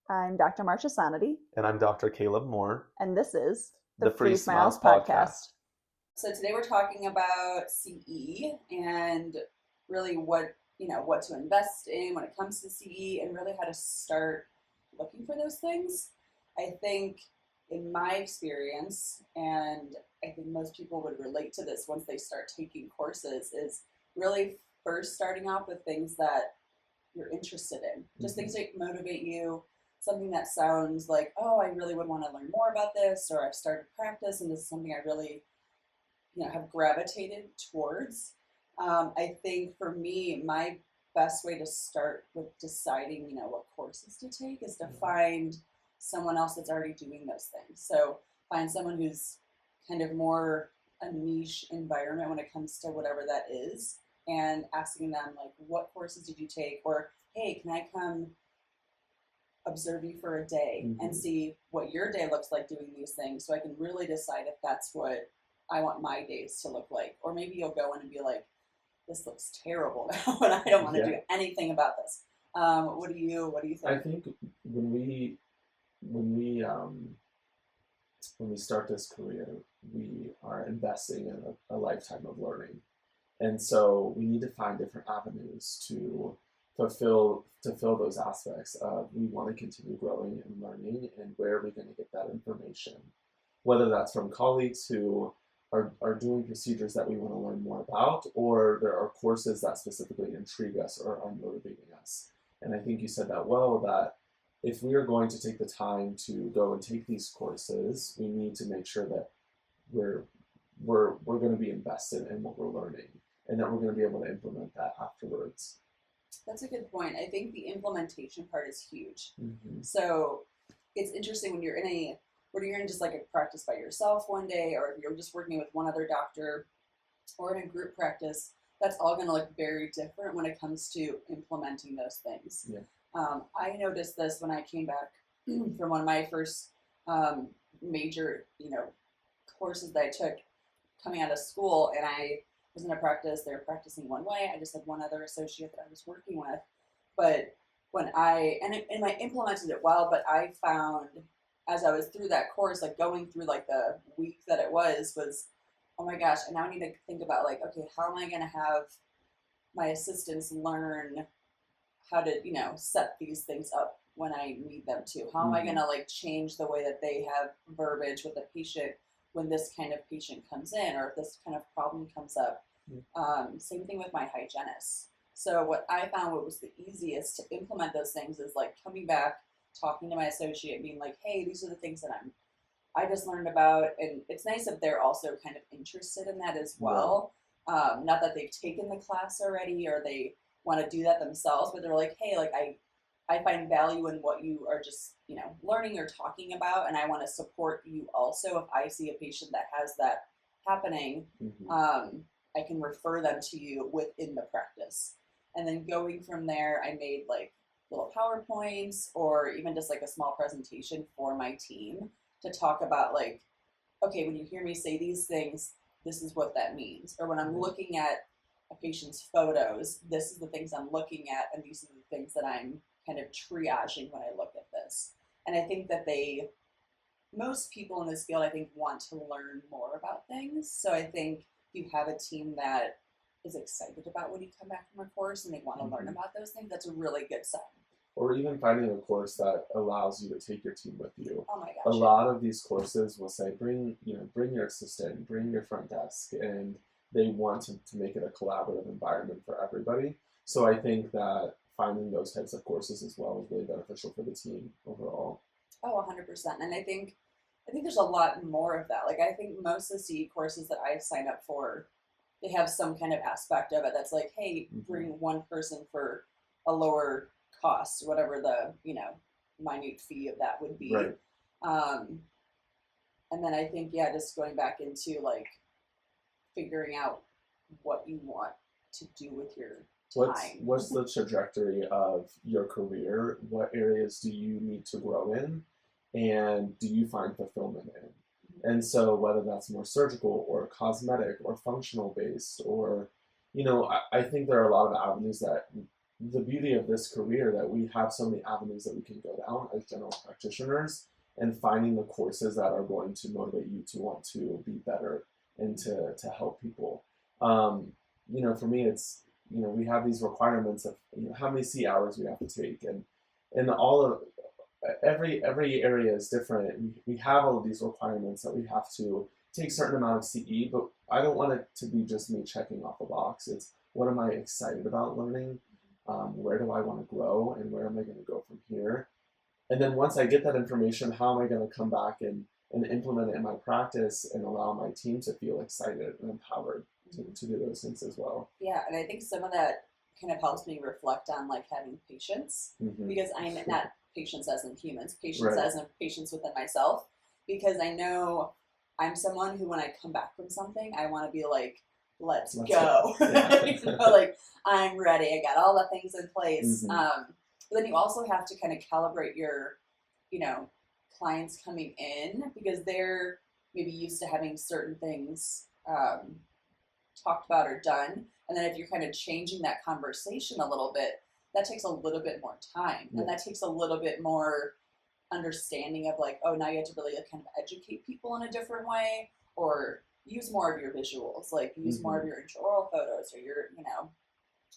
I'm Dr. Marsha Sonity, And I'm Dr. Caleb Moore, and this is the the Free Free Smiles Smiles Podcast. Podcast. So today we're talking about CE and really what to invest in when it comes to CE and really how to start looking for those things. I think in my experience, and I think most people would relate to this once they start taking courses, is really first starting off with things that you're interested in. Just things that motivate you, something that sounds like, oh, I really would want to learn more about this, or I've started practice and this is something I really have gravitated towards. I think for me, my best way to start with deciding, what courses to take is to find someone else that's already doing those things. So find someone who's kind of more a niche environment when it comes to whatever that is, and asking them like, what courses did you take? Or, hey, can I come observe you for a day and see what your day looks like doing these things, so I can really decide if that's what I want my days to look like. Or maybe you'll go in and be like, this looks terrible now and I don't want to do anything about this. What do you think? I think when we start this career, we are investing in a lifetime of learning, and so we need to find different avenues to fulfill those aspects of, we want to continue growing and learning, and where are we going to get that information, whether that's from colleagues who are doing procedures that we want to learn more about, or there are courses that specifically intrigue us or are motivating us. And I think you said that well, that if we are going to take the time to go and take these courses, we need to make sure that we're going to be invested in what we're learning, and that we're going to be able to implement that afterwards. That's a good point. I think the implementation part is huge. So it's interesting when you're in just like a practice by yourself one day, or if you're just working with one other doctor, or in a group practice, that's all going to look very different when it comes to implementing those things. I noticed this when I came back from one of my first major, courses that I took coming out of school, and I was in a practice. They were practicing one way. I just had one other associate that I was working with, but when I implemented it well, but I found as I was through that course, like going through like the week that it was, oh my gosh, and now I need to think about like, okay, how am I going to have my assistants learn how to, set these things up when I need them to? How am I going to like change the way that they have verbiage with the patient when this kind of patient comes in, or if this kind of problem comes up? Same thing with my hygienist. So what I found what was the easiest to implement those things is like coming back, talking to my associate, being like, hey, these are the things that I just learned about. And it's nice if they're also kind of interested in that as well. Not that they've taken the class already or they want to do that themselves, but they're like, hey, like I find value in what you are just, learning or talking about, and I want to support you also. If I see a patient that has that happening, I can refer them to you within the practice. And then going from there, I made like little PowerPoints or even just like a small presentation for my team to talk about like, okay, when you hear me say these things, this is what that means. Or when I'm looking at a patient's photos, this is the things I'm looking at, and these are the things that I'm kind of triaging when I look at this. And I think that most people in this field, I think, want to learn more about things. So I think if you have a team that is excited about when you come back from a course and they want to learn about those things, that's a really good sign. Or even finding a course that allows you to take your team with you. Oh my gosh. A lot of these courses will say, bring your assistant, bring your front desk, and they want to make it a collaborative environment for everybody. So I think that finding those types of courses as well is really beneficial for the team overall. Oh, 100%. And I think there's a lot more of that. Like, I think most of the CE courses that I sign up for, they have some kind of aspect of it that's like, hey, bring one person for a lower cost, whatever the, minute fee of that would be. Right. And then I think, just going back into like figuring out what you want to do with your time. What's the trajectory of your career? What areas do you need to grow in? And do you find fulfillment in? And so whether that's more surgical or cosmetic or functional based, or, I think there are a lot of avenues that the beauty of this career that we have so many avenues that we can go down as general practitioners, and finding the courses that are going to motivate you to want to be better and to help people. For me, it's, we have these requirements of, how many C hours we have to take, and all of every area is different. We have all of these requirements that we have to take a certain amount of CE, but I don't want it to be just me checking off a box. It's, what am I excited about learning? Where do I want to grow, and where am I going to go from here? And then once I get that information, how am I going to come back and implement it in my practice and allow my team to feel excited and empowered to do those things as well? Yeah, and I think some of that kind of helps me reflect on like having patience, because I'm not patience as in humans, patience as in patience within myself, because I know I'm someone who, when I come back from something, I want to be like, let's go. Yeah. Like, I'm ready. I got all the things in place. But then you also have to kind of calibrate your, clients coming in, because they're maybe used to having certain things talked about or done. And then if you're kind of changing that conversation a little bit, that takes a little bit more time. And that takes a little bit more understanding of like, oh, now you have to really kind of educate people in a different way, or use more of your visuals, like use more of your intraoral photos, or your,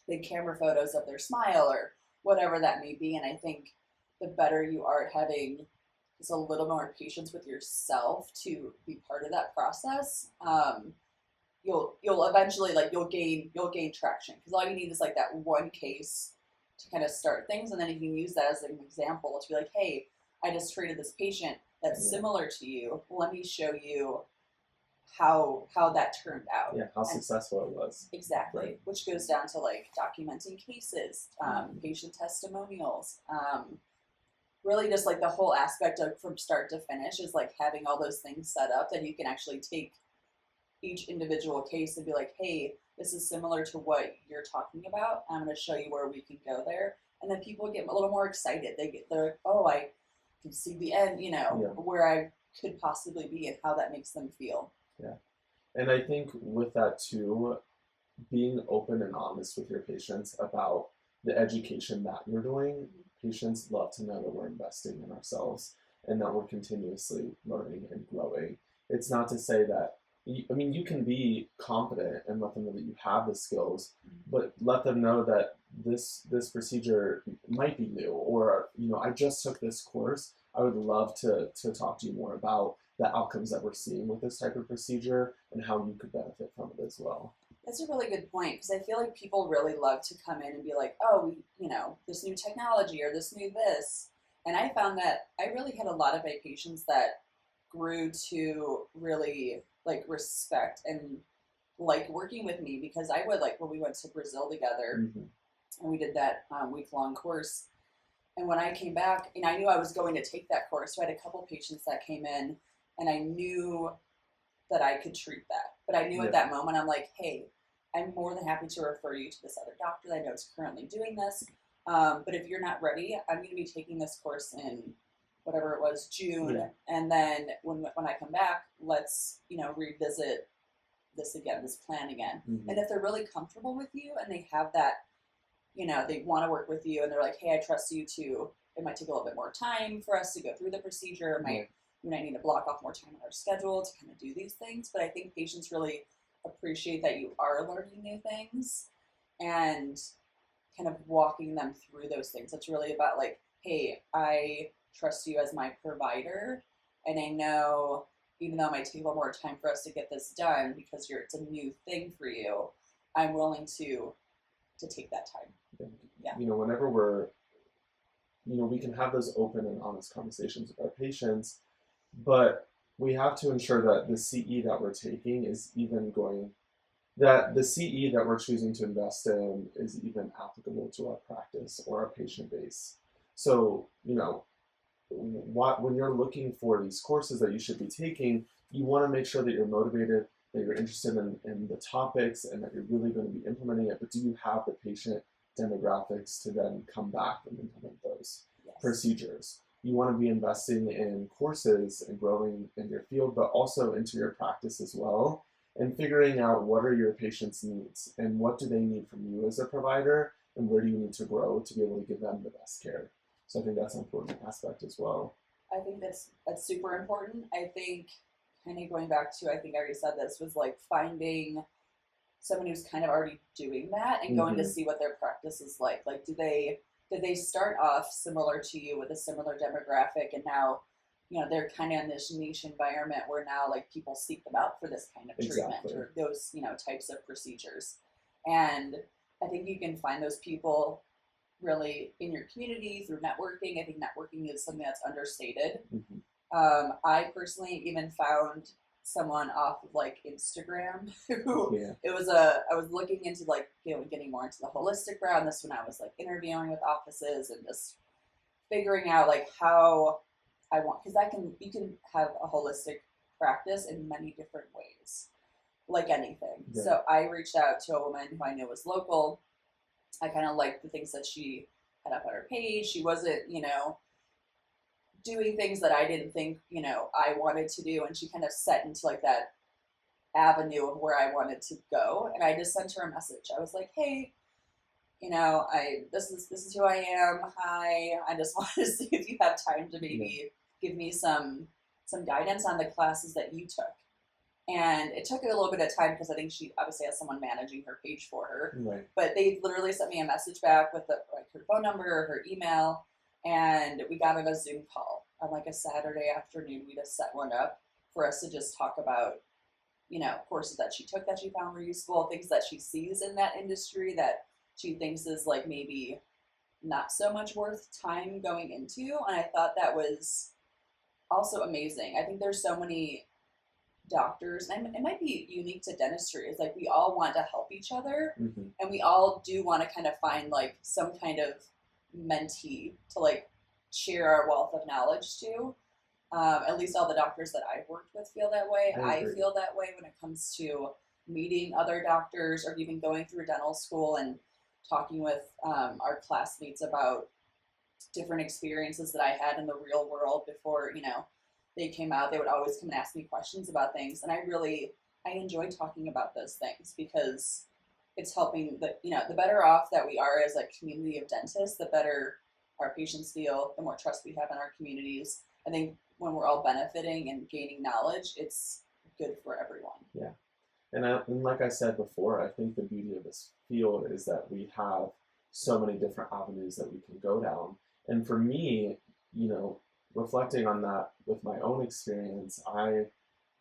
big camera photos of their smile, or whatever that may be. And I think the better you are at having just a little more patience with yourself to be part of that process, you'll eventually, like, you'll gain traction, because all you need is like that one case to kind of start things, and then you can use that as an example to be like, hey, I just treated this patient that's similar to you. Let me show you how that turned out. Yeah, how successful it was. Exactly, Right. which goes down to like documenting cases, patient testimonials, really just like the whole aspect of from start to finish is like having all those things set up that you can actually take each individual case and be like, hey, this is similar to what you're talking about. I'm going to show you where we can go there. And then people get a little more excited. They're like, oh, I can see the end, where I could possibly be and how that makes them feel. Yeah. And I think with that too, being open and honest with your patients about the education that you're doing, patients love to know that we're investing in ourselves and that we're continuously learning and growing. It's not to say that, you can be confident and let them know that you have the skills, but let them know that this procedure might be new, or, I just took this course. I would love to talk to you more about the outcomes that we're seeing with this type of procedure and how you could benefit from it as well. That's a really good point, because I feel like people really love to come in and be like, oh, this new technology or this new this. And I found that I really had a lot of my patients that grew to really like respect and like working with me, because I would, like, when we went to Brazil together and we did that week-long course, and when I came back, and I knew I was going to take that course, so I had a couple patients that came in, and I knew that I could treat that. But I knew at that moment, I'm like, hey, I'm more than happy to refer you to this other doctor that I know is currently doing this. But if you're not ready, I'm going to be taking this course in whatever it was, June. Yeah. And then when I come back, let's, revisit this again, this plan again. And if they're really comfortable with you and they have that, they want to work with you and they're like, hey, I trust you to, it might take a little bit more time for us to go through the procedure. We might need to block off more time on our schedule to kind of do these things. But I think patients really appreciate that you are learning new things and kind of walking them through those things. It's really about like, hey, I trust you as my provider, and I know even though it might take a little more time for us to get this done because it's a new thing for you, I'm willing to take that time. Yeah. Whenever we're, we can have those open and honest conversations with our patients, but we have to ensure that the CE that we're taking is even that the CE that we're choosing to invest in is even applicable to our practice or our patient base. So, when you're looking for these courses that you should be taking, you want to make sure that you're motivated, that you're interested in the topics, and that you're really going to be implementing it. But do you have the patient demographics to then come back and implement those procedures? You want to be investing in courses and growing in your field, but also into your practice as well, and figuring out what are your patients' needs and what do they need from you as a provider, and where do you need to grow to be able to give them the best care. So I think that's an important aspect as well. I think that's super important. I think kind of going back to, I think I already said this, was like finding someone who's kind of already doing that and going to see what their practice is like. Like, did they start off similar to you with a similar demographic, and now, you know, they're kind of in this niche environment where now like people seek them out for this kind of treatment or those, you know, types of procedures. And I think you can find those people really in your community through networking. I think networking is something that's understated. I personally even found someone off of like Instagram who I was looking into like, you know, getting more into the holistic route. And this when I was like interviewing with offices and just figuring out like how I want, because you can have a holistic practice in many different ways, like anything. Yeah. So I reached out to a woman who I knew was local. I kind of liked the things that she had up on her page. She wasn't, you know, doing things that I didn't think, you know, I wanted to do. And she kind of set into like that avenue of where I wanted to go. And I just sent her a message. I was like, hey, you know, this is who I am. Hi. I just wanted to see if you have time to maybe give me some guidance on the classes that you took. And it took a little bit of time because I think she obviously has someone managing her page for her. Right. But they literally sent me a message back with like her phone number, her email, and we got on a Zoom call on like a Saturday afternoon. We just set one up for us to just talk about, you know, courses that she took that she found were useful, things that she sees in that industry that she thinks is like maybe not so much worth time going into. And I thought that was also amazing. I think there's so many doctors, and it might be unique to dentistry, is like we all want to help each other, and we all do want to kind of find like some kind of mentee to like share our wealth of knowledge to. At least all the doctors that I've worked with feel that way. I feel that way when it comes to meeting other doctors or even going through dental school and talking with our classmates about different experiences that I had in the real world before, you know, they came out. They would always come and ask me questions about things, and I enjoy talking about those things because it's helping the better off that we are as a community of dentists, the better our patients feel, the more trust we have in our communities. I think when we're all benefiting and gaining knowledge, it's good for everyone. Yeah. And like I said before, I think the beauty of this field is that we have so many different avenues that we can go down. And for me, you know, reflecting on that with my own experience,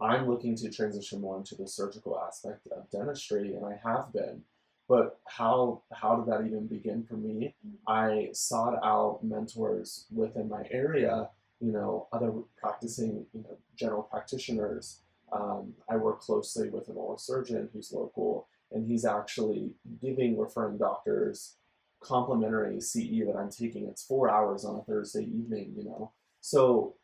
I'm looking to transition more into the surgical aspect of dentistry, and I have been. But how did that even begin for me? I sought out mentors within my area, you know, other practicing, you know, general practitioners. I work closely with an oral surgeon who's local, and he's actually giving referring doctors complimentary CE that I'm taking. It's 4 hours on a Thursday evening, you know. So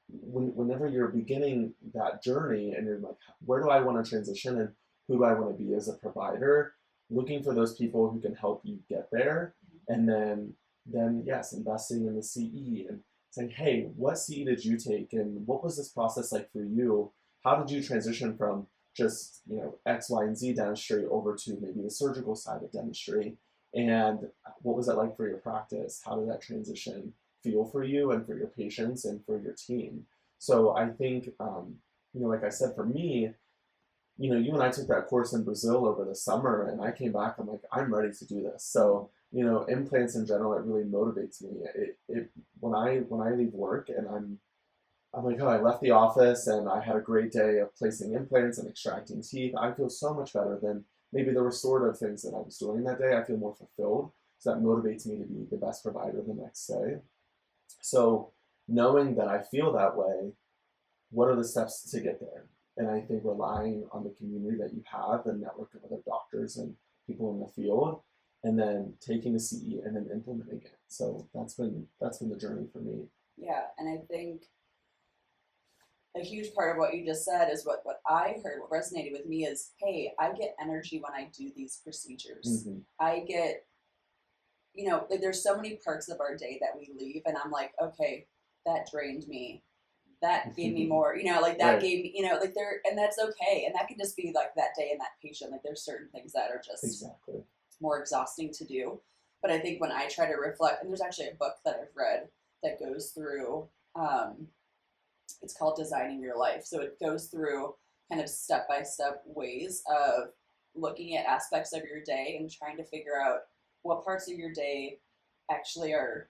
whenever you're beginning that journey and you're like, where do I want to transition and who do I want to be as a provider? Looking for those people who can help you get there, and then yes, investing in the CE and saying, hey, what CE did you take, and what was this process like for you? How did you transition from just, you know, X, Y, and Z dentistry over to maybe the surgical side of dentistry? And what was that like for your practice? How did that transition feel for you and for your patients and for your team? So I think, you know, like I said, for me, you know, you and I took that course in Brazil over the summer, and I came back, I'm like, I'm ready to do this. So, you know, implants in general, it really motivates me. When I leave work and I'm like, oh, I left the office and I had a great day of placing implants and extracting teeth, I feel so much better than maybe the restorative things that I was doing that day. I feel more fulfilled. So that motivates me to be the best provider the next day. So knowing that I feel that way, what are the steps to get there? And I think relying on the community that you have, the network of other doctors and people in the field, and then taking the CE and then implementing it. So that's been the journey for me. Yeah, and I think a huge part of what you just said is what I heard, what resonated with me is, hey, I get energy when I do these procedures. I get, you know, like there's so many parts of our day that we leave, and I'm like, okay, that drained me. That gave me more, you know, like that gave me, you know, like and that's okay. And that could just be like that day and that patient. Like there's certain things that are just more exhausting to do. But I think when I try to reflect, and there's actually a book that I've read that goes through, it's called Designing Your Life. So it goes through kind of step-by-step ways of looking at aspects of your day and trying to figure out what parts of your day actually are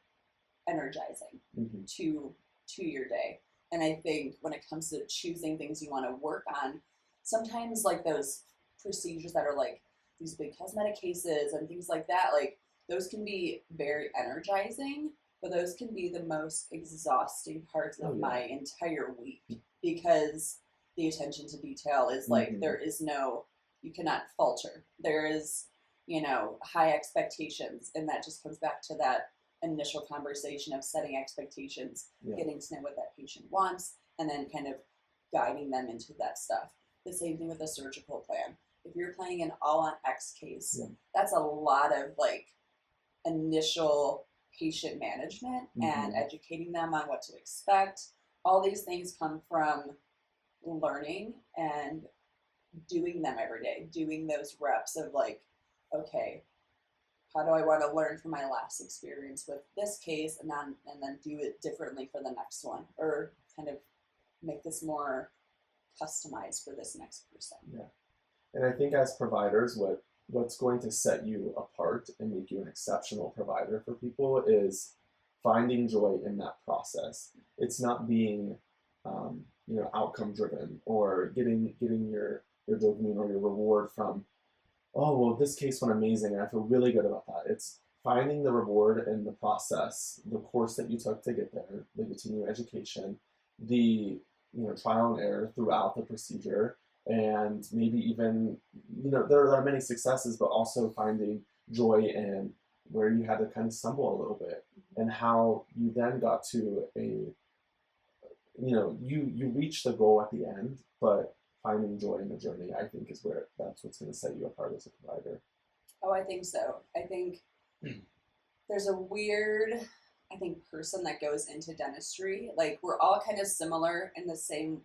energizing to your day. And I think when it comes to choosing things you want to work on, sometimes like those procedures that are like these big cosmetic cases and things like that, like those can be very energizing, but those can be the most exhausting parts of my entire week, because the attention to detail is like, there is no, you cannot falter. There is, high expectations. And that just comes back to that initial conversation of setting expectations, getting to know what that patient wants, and then kind of guiding them into that stuff. The same thing with a surgical plan. If you're playing an all on X case, that's a lot of like initial patient management and educating them on what to expect. All these things come from learning and doing them every day, doing those reps of like, okay, how do I want to learn from my last experience with this case, and then do it differently for the next one, or kind of make this more customized for this next person. Yeah. And I think as providers, what's going to set you apart and make you an exceptional provider for people is finding joy in that process. It's not being, outcome driven, or getting your dopamine or your reward from, oh, well, this case went amazing and I feel really good about that. It's finding the reward in the process, the course that you took to get there, the continuing education, the trial and error throughout the procedure, and maybe even, there are many successes, but also finding joy in where you had to kind of stumble a little bit, and how you then got to you reach the goal at the end, but finding joy in the journey, I think, is that's what's going to set you apart as a provider. Oh, I think so. I think there's a weird, person that goes into dentistry. Like, we're all kind of similar in the same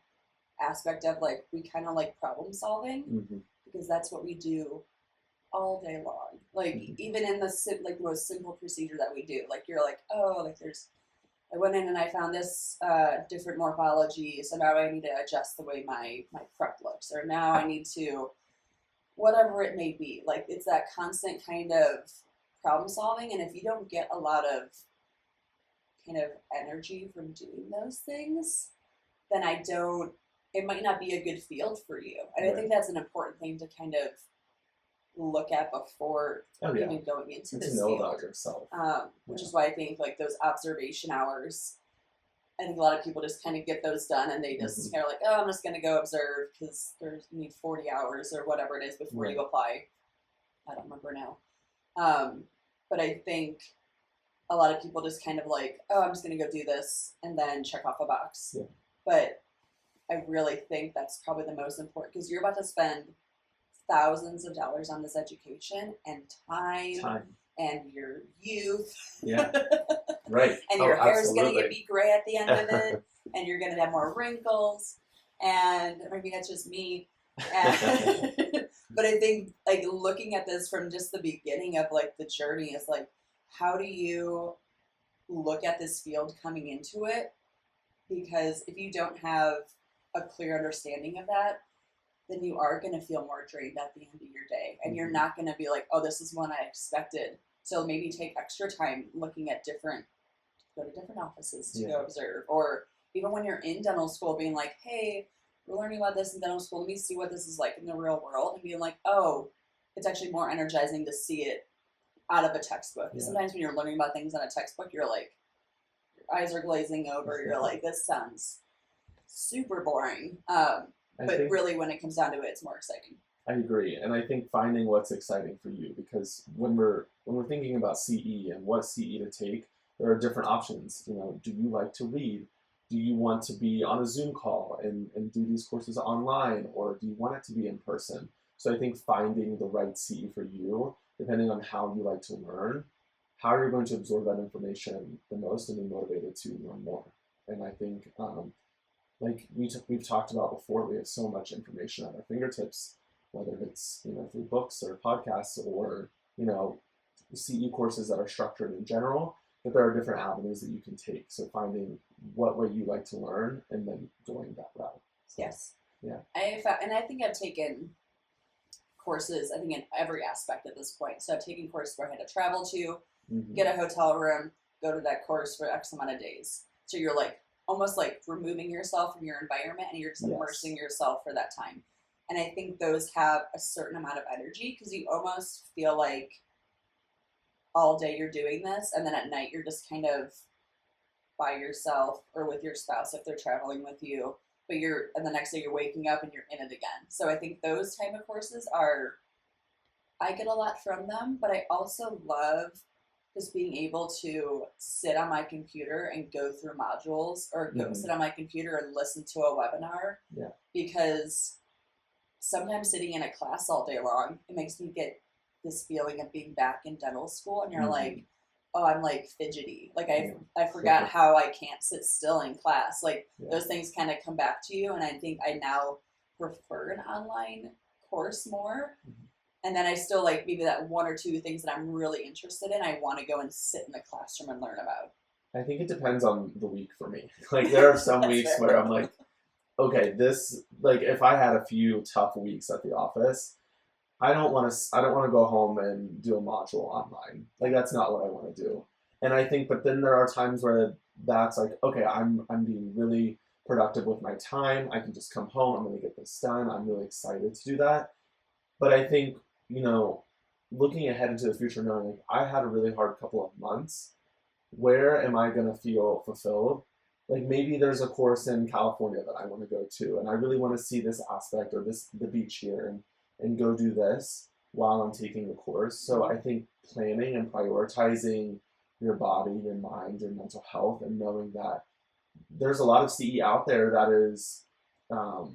aspect of like, we kind of like problem solving, because that's what we do all day long. Like, even in the most simple procedure that we do, like, you're like, oh, like I went in and I found this different morphology, so now I need to adjust the way my prep looks, or now I need to, whatever it may be. Like, it's that constant kind of problem solving, and if you don't get a lot of kind of energy from doing those things, then it might not be a good field for you. And I think that's an important thing to kind of look at before even going into this to know field. about yourself. Which is why I think like those observation hours, I think a lot of people just kind of get those done, and they just kind of like, oh, I'm just going to go observe because you need 40 hours or whatever it is before you apply. I don't remember now. But I think a lot of people just kind of like, oh, I'm just going to go do this and then check off a box. Yeah. But I really think that's probably the most important, because you're about to spend thousands of dollars on this education and time. And your youth. Yeah. Right. And your hair's going to be gray at the end of it, and you're going to have more wrinkles, and maybe that's just me. But I think like looking at this from just the beginning of like the journey is like, how do you look at this field coming into it? Because if you don't have a clear understanding of that, then you are going to feel more drained at the end of your day. And you're not going to be like, oh, this is what I expected. So maybe take extra time looking at go to different offices to go observe. Or even when you're in dental school, being like, hey, we're learning about this in dental school. Let me see what this is like in the real world. And being like, oh, it's actually more energizing to see it out of a textbook. Yeah. Sometimes when you're learning about things in a textbook, you're like, your eyes are glazing over. You're like, this sounds super boring. But really, when it comes down to it, it's more exciting. I agree, and I think finding what's exciting for you, because when we're thinking about CE and what CE to take, there are different options. Do you like to read? Do you want to be on a Zoom call and do these courses online, or do you want it to be in person? So I think finding the right CE for you, depending on how you like to learn, how you're going to absorb that information the most and be motivated to learn more. And I think, like we've talked about before, we have so much information at our fingertips, whether it's through books or podcasts or CE courses that are structured in general, but there are different avenues that you can take. So finding what way you like to learn and then going that route. So, Yes. Yeah. And I think I've taken courses, I think in every aspect at this point. So I've taken courses where I had to travel to, get a hotel room, go to that course for X amount of days. So you're like almost like removing yourself from your environment and you're just immersing yourself for that time. And I think those have a certain amount of energy because you almost feel like all day you're doing this, and then at night you're just kind of by yourself or with your spouse if they're traveling with you. But and the next day you're waking up and you're in it again. So I think those type of courses I get a lot from them, but I also love just being able to sit on my computer and go through modules or go sit on my computer and listen to a webinar. Yeah. Because sometimes sitting in a class all day long, it makes me get this feeling of being back in dental school, and you're like, oh, I'm like fidgety. Like I forgot how I can't sit still in class. Like those things kind of come back to you, and I think I now prefer an online course more. And then I still like maybe that one or two things that I'm really interested in, I want to go and sit in the classroom and learn about. I think it depends on the week for me. Like there are some weeks where I'm like, okay, this, like if I had a few tough weeks at the office, I don't want to go home and do a module online. Like that's not what I want to do. And I think, but then there are times where that's like, okay, I'm being really productive with my time. I can just come home. I'm going to get this done. I'm really excited to do that. But I think, looking ahead into the future, knowing like I had a really hard couple of months, where am I going to feel fulfilled? Like maybe there's a course in California that I want to go to, and I really want to see this aspect or the beach here and go do this while I'm taking the course. So I think planning and prioritizing your body, your mind, your mental health, and knowing that there's a lot of CE out there that is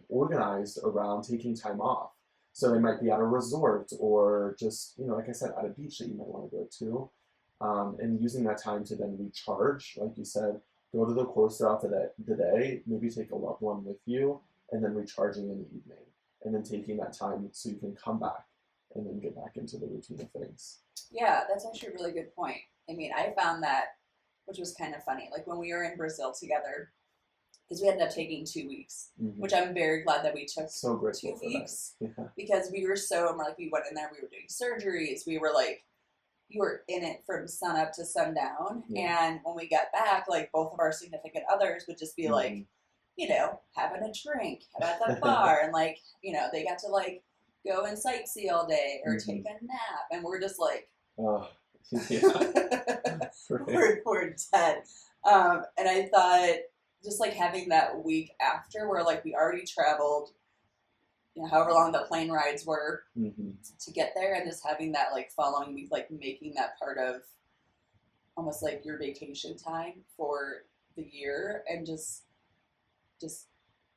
organized around taking time off. So they might be at a resort or just, like I said, at a beach that you might want to go to, and using that time to then recharge, like you said, go to the course throughout the day, maybe take a loved one with you, and then recharging in the evening. And then taking that time so you can come back and then get back into the routine of things. Yeah, that's actually a really good point. I mean, I found that, which was kind of funny, like when we were in Brazil together, because we ended up taking 2 weeks, which I'm very glad that we took 2 weeks, because we were we went in there, we were doing surgeries, we were like, you were in it from sun up to sundown, and when we got back, like both of our significant others would just be like, having a drink at the bar, and like, they got to like go and sightsee all day or take a nap, and we're just like, oh, yeah. we're dead. And I thought just like having that week after where like we already traveled, however long the plane rides were to get there, and just having that like following week, like making that part of almost like your vacation time for the year, and just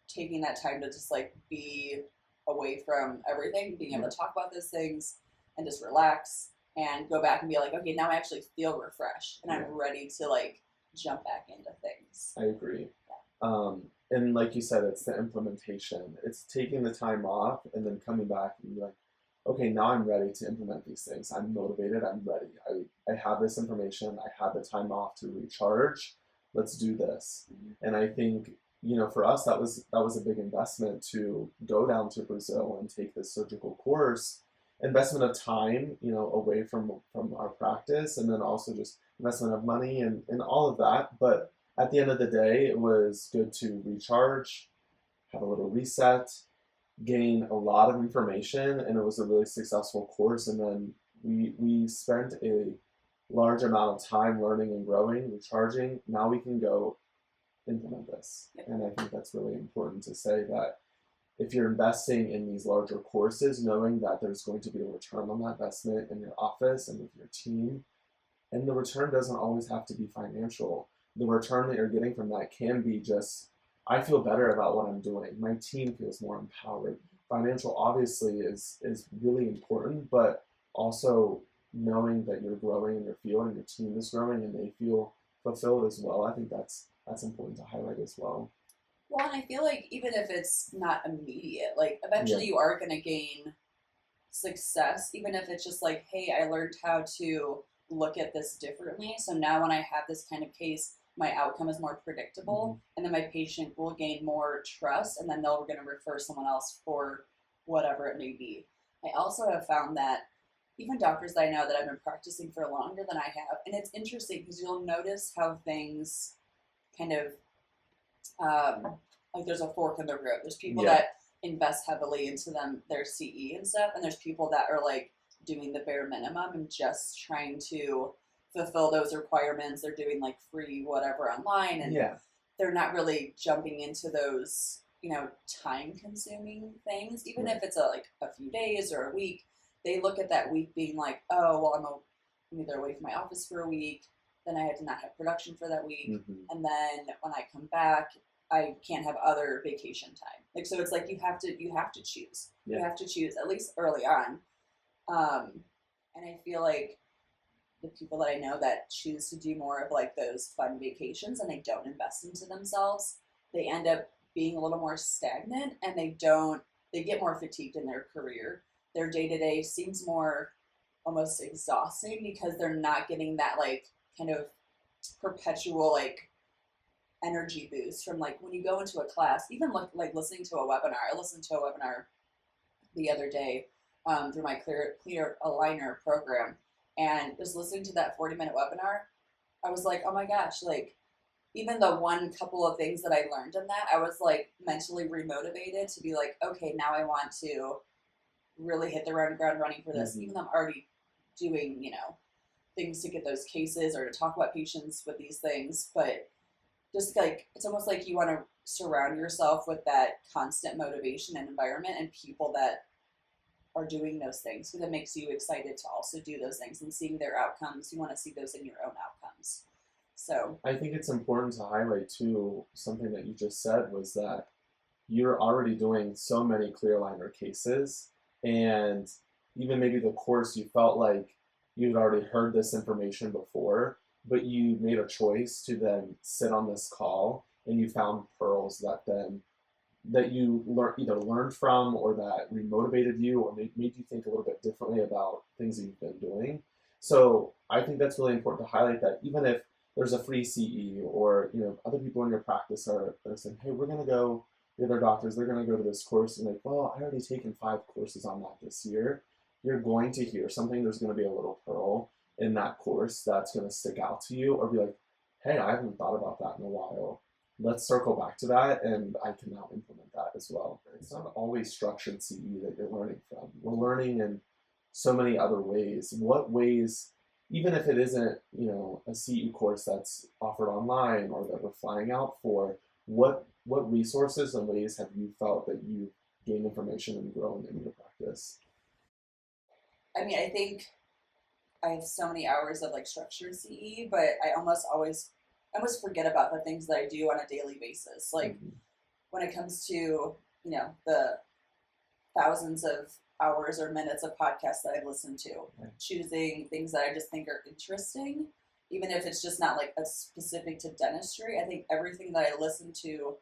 taking that time to just like be away from everything, being able to talk about those things and just relax and go back and be like, okay, now I actually feel refreshed and I'm ready to like jump back into things. I agree. And like you said, it's the implementation. It's taking the time off and then coming back and be like, okay, now I'm ready to implement these things. I'm motivated. I'm ready. I have this information. I have the time off to recharge. Let's do this. And I think, for us, that was a big investment to go down to Brazil and take this surgical course. Investment of time, away from our practice, and then also just investment of money and all of that. But at the end of the day, it was good to recharge, have a little reset, gain a lot of information, and it was a really successful course. And then we spent a large amount of time learning and growing, recharging. Now we can go implement this. And I think that's really important to say that if you're investing in these larger courses, knowing that there's going to be a return on that investment in your office and with your team, and the return doesn't always have to be financial. The return that you're getting from that can be just, I feel better about what I'm doing. My team feels more empowered. Financial obviously is really important, but also knowing that you're growing in your field and your team is growing and they feel fulfilled as well. I think that's important to highlight as well. Well, and I feel like even if it's not immediate, like eventually you are going to gain success, even if it's just like, hey, I learned how to look at this differently. So now when I have this kind of case, my outcome is more predictable, and then my patient will gain more trust, and then they're going to refer someone else for whatever it may be. I also have found that even doctors that I know that have been practicing for longer than I have, and it's interesting because you'll notice how things kind of like there's a fork in the road. There's people that invest heavily into their CE and stuff, and there's people that are like doing the bare minimum and just trying to fulfill those requirements. They're doing like free whatever online, and they're not really jumping into those, time consuming things, even if it's like a few days or a week. They look at that week being like, oh, well, I'm either away from my office for a week, then I had to not have production for that week, and then when I come back, I can't have other vacation time. Like, so it's like you have to choose. You have to choose, at least early on. And I feel like the people that I know that choose to do more of like those fun vacations and they don't invest into themselves, they end up being a little more stagnant, and they get more fatigued in their career. Their day-to-day seems more almost exhausting because they're not getting that like kind of perpetual like energy boost from like when you go into a class, even like listening to a webinar. I listened to a webinar the other day through my clear aligner program, and just listening to that 40-minute webinar, I was like, oh my gosh, like even the one couple of things that I learned in that, I was like mentally remotivated to be like, okay, now I want to really hit the ground running for this, even though I'm already doing, things to get those cases or to talk about patients with these things. But just like, it's almost like you want to surround yourself with that constant motivation and environment and people that are doing those things, because it makes you excited to also do those things, and seeing their outcomes, you want to see those in your own outcomes. So I think it's important to highlight too, something that you just said was that you're already doing so many clear aligner cases, and even maybe the course you felt like you'd already heard this information before, but you made a choice to then sit on this call, and you found pearls that you either learned from, or that remotivated you, or made you think a little bit differently about things that you've been doing. So I think that's really important to highlight, that even if there's a free CE, or other people in your practice are saying, hey, we're going to go, the other doctors, they're going to go to this course, and like, well, I already taken 5 courses on that this year. You're going to hear something. There's going to be a little pearl in that course that's going to stick out to you, or be like, hey, I haven't thought about that in a while. Let's circle back to that, and I can now implement that as well. It's not always structured CE that you're learning from. We're learning in so many other ways. What ways, even if it isn't, a CE course that's offered online or that we're flying out for, what resources and ways have you felt that you gained information and grown in your practice? I mean, I think I have so many hours of like structured CE, but I almost forget about the things that I do on a daily basis. Like when it comes to, the thousands of hours or minutes of podcasts that I've listened to, choosing things that I just think are interesting, even if it's just not like a specific to dentistry. I think everything that I listen to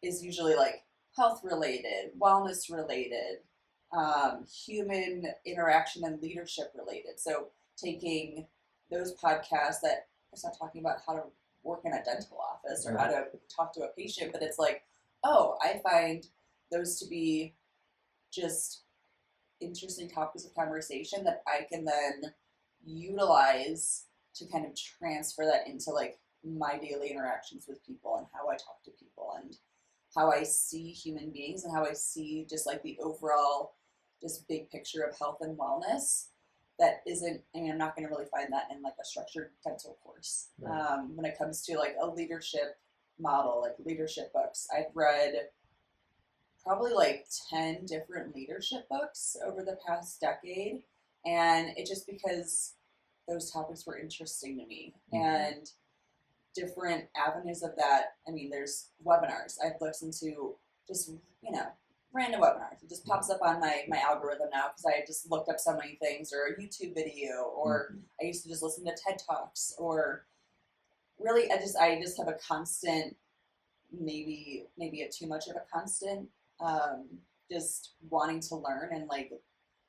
is usually like health related, wellness related, human interaction and leadership related. So taking those podcasts that it's not talking about how to work in a dental office or how to talk to a patient, but it's like, oh, I find those to be just interesting topics of conversation that I can then utilize to kind of transfer that into like my daily interactions with people and how I talk to people and how I see human beings and how I see just like the overall just big picture of health and wellness. That isn't, I'm not going to really find that in like a structured dental course. Right. When it comes to like a leadership model, like leadership books, I've read probably like 10 different leadership books over the past decade. And it just because those topics were interesting to me and different avenues of that. I mean, there's webinars. I've listened to just, random webinars. It just pops up on my algorithm now because I just looked up so many things, or a YouTube video, or I used to just listen to TED Talks, or really I just have a constant, maybe a too much of a constant, just wanting to learn and like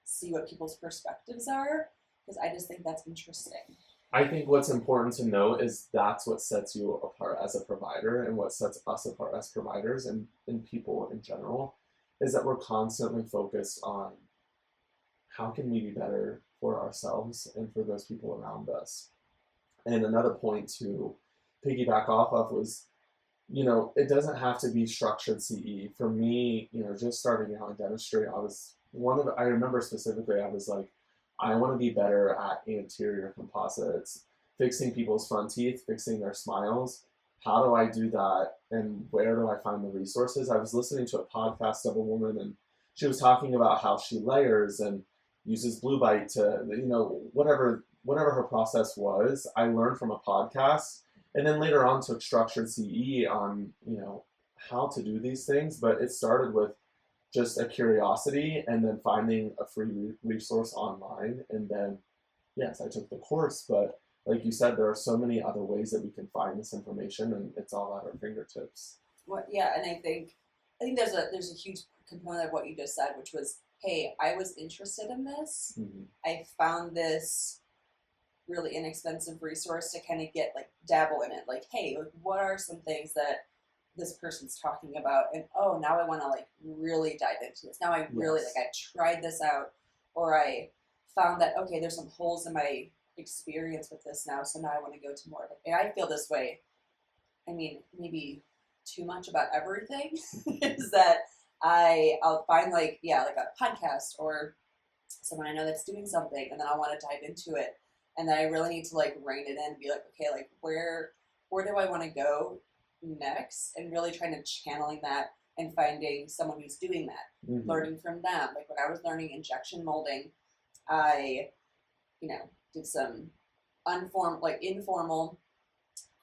see what people's perspectives are, because I just think that's interesting. I think what's important to note is that's what sets you apart as a provider, and what sets us apart as providers and people in general, is that we're constantly focused on how can we be better for ourselves and for those people around us. And another point to piggyback off of was, it doesn't have to be structured CE. For me, just starting out in dentistry, I remember specifically, I was like, I want to be better at anterior composites, fixing people's front teeth, fixing their smiles. How do I do that? And where do I find the resources? I was listening to a podcast of a woman, and she was talking about how she layers and uses blue bite to, whatever her process was. I learned from a podcast, and then later on took structured CE on, how to do these things. But it started with just a curiosity, and then finding a free resource online. And then, yes, I took the course, but like you said, there are so many other ways that we can find this information, and it's all at our fingertips. Well, yeah, and I think there's a huge component of what you just said, which was, hey, I was interested in this. Mm-hmm. I found this really inexpensive resource to kind of get dabble in it. Like, hey, what are some things that this person's talking about? And oh, now I want to really dive into this. Now I really I tried this out, or I found that, okay, there's some holes in my experience with this now, so now I want to go to more of it. And I feel this way, maybe too much about everything, is that I'll find a podcast or someone I know that's doing something, and then I want to dive into it, and then I really need to rein it in and be okay, where do I want to go next, and really trying to channeling that and finding someone who's doing that, mm-hmm. learning from them. When I was learning injection molding, I did some informal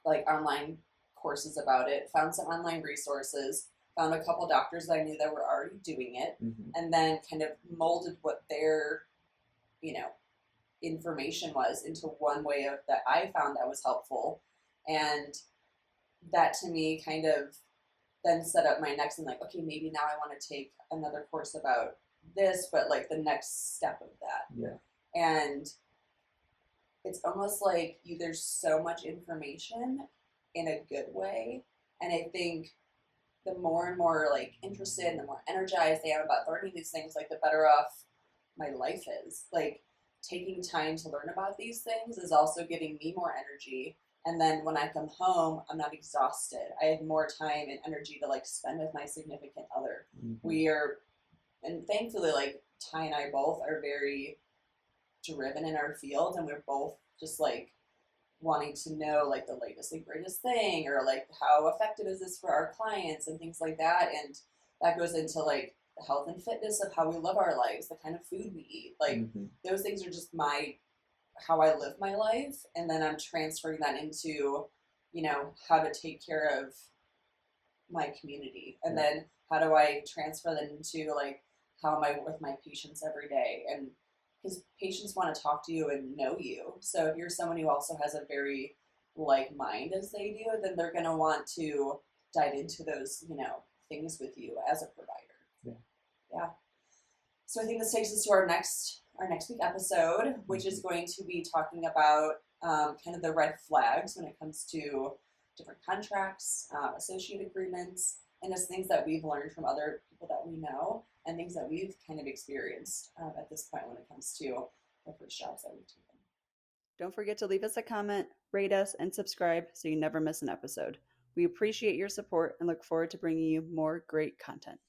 online courses about it, found some online resources, found a couple doctors that I knew that were already doing it, mm-hmm. and then kind of molded what their information was into one way of that I found that was helpful. And that to me kind of then set up my next, and okay, maybe now I want to take another course about this, but the next step of that. Yeah. And it's almost there's so much information in a good way. And I think the more and more interested and the more energized I am about learning these things, the better off my life is. Taking time to learn about these things is also giving me more energy. And then when I come home, I'm not exhausted. I have more time and energy to spend with my significant other. Mm-hmm. And thankfully, Ty and I both are very driven in our field, and we're both just wanting to know the latest and greatest thing, or how effective is this for our clients and things like that. And that goes into the health and fitness of how we live our lives, the kind of food we eat. Mm-hmm. Those things are just how I live my life, and then I'm transferring that into, how to take care of my community, and then how do I transfer that into how am I with my patients every day, and because patients want to talk to you and know you. So if you're someone who also has a very like mind as they do, then they're going to want to dive into those, things with you as a provider. Yeah. So I think this takes us to our next week episode, which is going to be talking about kind of the red flags when it comes to different contracts, associate agreements, and just things that we've learned from other people that we know, and things that we've kind of experienced at this point when it comes to the first jobs that we've taken. Don't forget to leave us a comment, rate us, and subscribe so you never miss an episode. We appreciate your support and look forward to bringing you more great content.